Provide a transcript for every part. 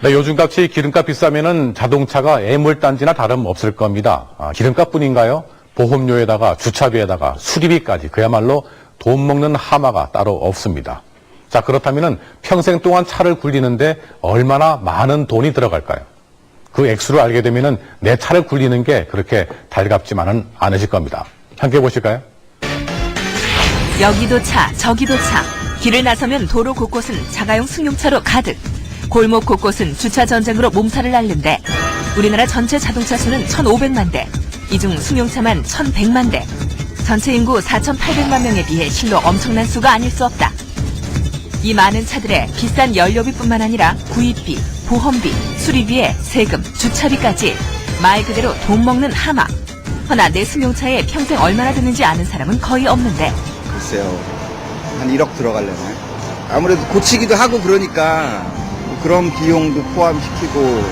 네, 요즘같이 기름값 비싸면은 자동차가 애물단지나 다름없을 겁니다. 기름값뿐인가요? 보험료에다가 주차비에다가 수리비까지 그야말로 돈 먹는 하마가 따로 없습니다. 자, 그렇다면은 평생 동안 차를 굴리는데 얼마나 많은 돈이 들어갈까요? 그 액수를 알게 되면은 내 차를 굴리는 게 그렇게 달갑지만은 않으실 겁니다. 함께 보실까요? 여기도 차, 저기도 차. 길을 나서면 도로 곳곳은 자가용 승용차로 가득. 골목 곳곳은 주차 전쟁으로 몸살을 앓는데 우리나라 전체 자동차 수는 1,500만 대. 이 중 승용차만 1,100만 대. 전체 인구 4,800만 명에 비해 실로 엄청난 수가 아닐 수 없다. 이 많은 차들의 비싼 연료비뿐만 아니라 구입비, 보험비, 수리비에 세금, 주차비까지 말 그대로 돈 먹는 하마. 허나 내 승용차에 평생 얼마나 드는지 아는 사람은 거의 없는데 글쎄요, 한 1억 들어가려나요? 아무래도 고치기도 하고 그러니까 그런 비용도 포함시키고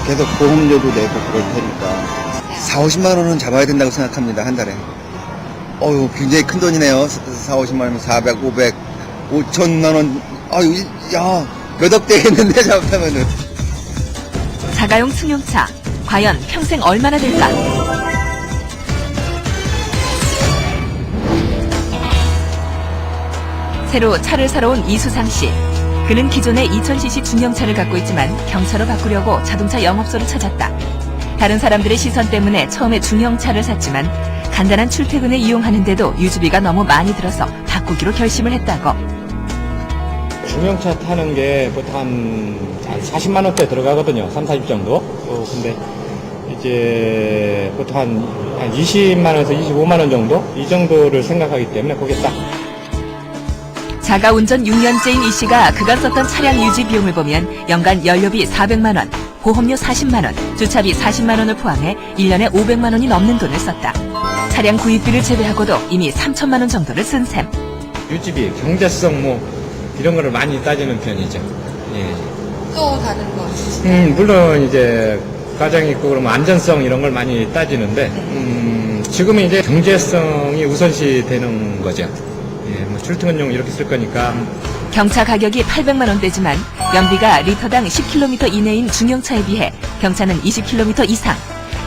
계속 보험료도 내고 그럴 테니까 4, 50만 원은 잡아야 된다고 생각합니다. 한 달에. 굉장히 큰 돈이네요. 4, 50만 원이면 400, 500, 5천만 원. 야, 몇 억 되겠는데 잘못하면은. 자가용 승용차 과연 평생 얼마나 될까? 새로 차를 사러 온 이수상 씨. 그는 기존에 2000cc 중형차를 갖고 있지만 경차로 바꾸려고 자동차 영업소를 찾았다. 다른 사람들의 시선 때문에 처음에 중형차를 샀지만 간단한 출퇴근에 이용하는데도 유지비가 너무 많이 들어서 바꾸기로 결심을 했다고. 중형차 타는 게 보통 한 40만 원대 들어가거든요. 3, 40 정도. 근데 이제 보통 한 20만 원에서 25만 원 정도? 이 정도를 생각하기 때문에 거기에 딱. 자가 운전 6년째인 이 씨가 그간 썼던 차량 유지 비용을 보면 연간 연료비 400만 원, 보험료 40만 원, 주차비 40만 원을 포함해 1년에 500만 원이 넘는 돈을 썼다. 차량 구입비를 제외하고도 이미 3천만 원 정도를 쓴 셈. 유지비, 경제성 이런 거를 많이 따지는 편이죠. 예. 또 다른 거? 물론 이제 가정이 있고 그러면 안전성 이런 걸 많이 따지는데 지금은 이제 경제성이 우선시 되는 거죠. 예, 출퇴근용 이렇게 쓸 거니까. 경차 가격이 800만 원대지만 연비가 리터당 10km 이내인 중형차에 비해 경차는 20km 이상.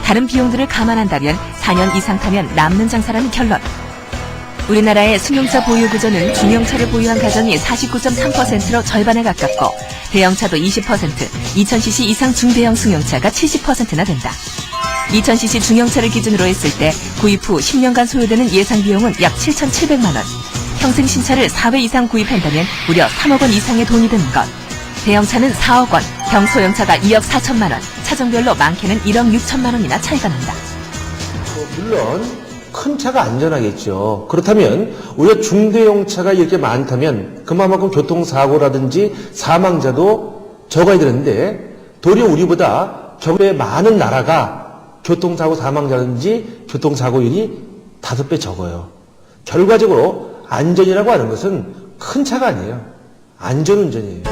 다른 비용들을 감안한다면 4년 이상 타면 남는 장사라는 결론. 우리나라의 승용차 보유 구조는 중형차를 보유한 가정이 49.3%로 절반에 가깝고 대형차도 20%, 2000cc 이상 중대형 승용차가 70%나 된다. 2000cc 중형차를 기준으로 했을 때 구입 후 10년간 소요되는 예상 비용은 약 7,700만 원. 평생 신차를 4회 이상 구입한다면 무려 3억 원 이상의 돈이 드는 것. 대형차는 4억 원, 경소형차가 2억 4천만 원, 차종별로 많게는 1억 6천만 원이나 차이가 난다. 물론 큰 차가 안전하겠죠. 그렇다면 우리가 중대형 차가 이렇게 많다면 그만큼 교통사고라든지 사망자도 적어야 되는데 도리어 우리보다 경우에 많은 나라가 교통사고 사망자든지 교통사고율이 5배 적어요. 결과적으로 안전이라고 하는 것은 큰 차가 아니에요. 안전운전이에요.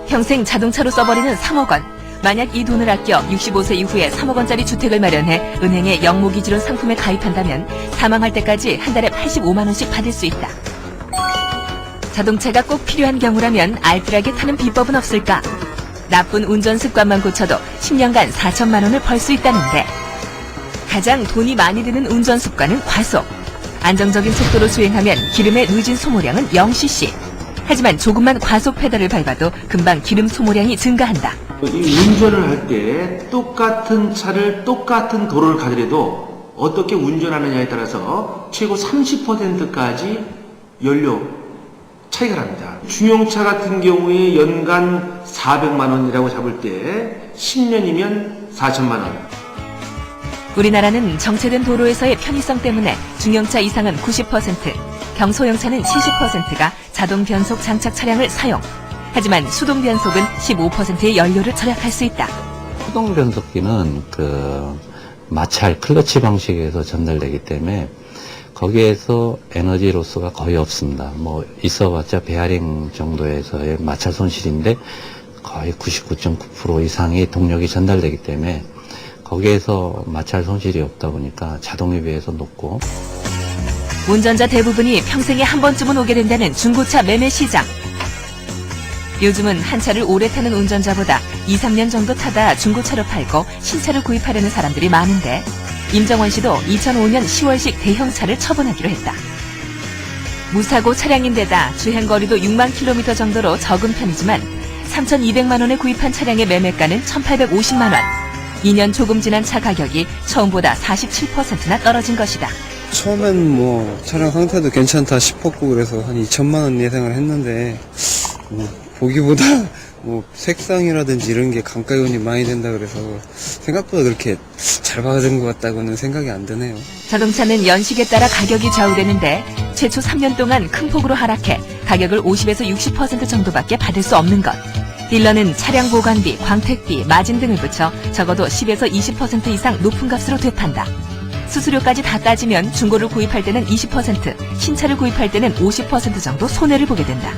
평생 자동차로 써버리는 3억 원. 만약 이 돈을 아껴 65세 이후에 3억 원짜리 주택을 마련해 은행에 영모기지로 상품에 가입한다면 사망할 때까지 한 달에 85만 원씩 받을 수 있다. 자동차가 꼭 필요한 경우라면 알뜰하게 타는 비법은 없을까? 나쁜 운전 습관만 고쳐도 10년간 4천만 원을 벌 수 있다는데 가장 돈이 많이 드는 운전 습관은 과속. 안정적인 속도로 주행하면 기름의 누진 소모량은 0cc. 하지만 조금만 과속 페달을 밟아도 금방 기름 소모량이 증가한다. 이 운전을 할 때 똑같은 차를 똑같은 도로를 가더라도 어떻게 운전하느냐에 따라서 최고 30%까지 연료 차이가 납니다. 중형차 같은 경우에 연간 400만 원이라고 잡을 때 10년이면 4천만 원. 우리나라는 정체된 도로에서의 편의성 때문에 중형차 이상은 90%, 경소형차는 70%가 자동 변속 장착 차량을 사용. 하지만 수동 변속은 15%의 연료를 절약할 수 있다. 수동 변속기는 마찰 클러치 방식에서 전달되기 때문에 거기에서 에너지 로스가 거의 없습니다. 있어봤자 베어링 정도에서의 마찰 손실인데 거의 99.9% 이상의 동력이 전달되기 때문에 거기에서 마찰 손실이 없다 보니까 자동에 비해서 높고. 운전자 대부분이 평생에 한 번쯤은 오게 된다는 중고차 매매 시장. 요즘은 한 차를 오래 타는 운전자보다 2, 3년 정도 타다 중고차로 팔고 신차를 구입하려는 사람들이 많은데 임정원 씨도 2005년 10월식 대형차를 처분하기로 했다. 무사고 차량인데다 주행거리도 6만 킬로미터 정도로 적은 편이지만 3,200만 원에 구입한 차량의 매매가는 1,850만 원. 2년 조금 지난 차 가격이 처음보다 47%나 떨어진 것이다. 처음엔 뭐 차량 상태도 괜찮다 싶었고 그래서 한 2천만 원 예상을 했는데 뭐 보기보다 뭐 색상이라든지 이런 게 감가요인이 많이 된다 그래서 생각보다 그렇게 잘 받은 것 같다고는 생각이 안 드네요. 자동차는 연식에 따라 가격이 좌우되는데 최초 3년 동안 큰 폭으로 하락해 가격을 50에서 60% 정도밖에 받을 수 없는 것. 딜러는 차량 보관비, 광택비, 마진 등을 붙여 적어도 10에서 20% 이상 높은 값으로 되판다. 수수료까지 다 따지면 중고를 구입할 때는 20%, 신차를 구입할 때는 50% 정도 손해를 보게 된다.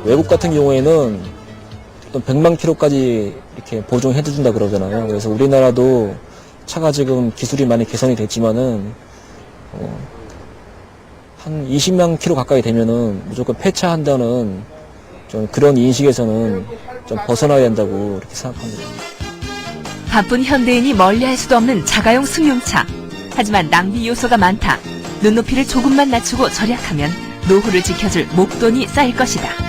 외국 같은 경우에는 어떤 100만 킬로까지 이렇게 보증해준다 그러잖아요. 그래서 우리나라도 차가 지금 기술이 많이 개선이 됐지만은 한 20만 킬로 가까이 되면은 무조건 폐차한다는 좀 그런 인식에서는 좀 벗어나야 된다고 이렇게 생각합니다. 바쁜 현대인이 멀리할 수도 없는 자가용 승용차. 하지만 낭비 요소가 많다. 눈높이를 조금만 낮추고 절약하면 노후를 지켜줄 목돈이 쌓일 것이다.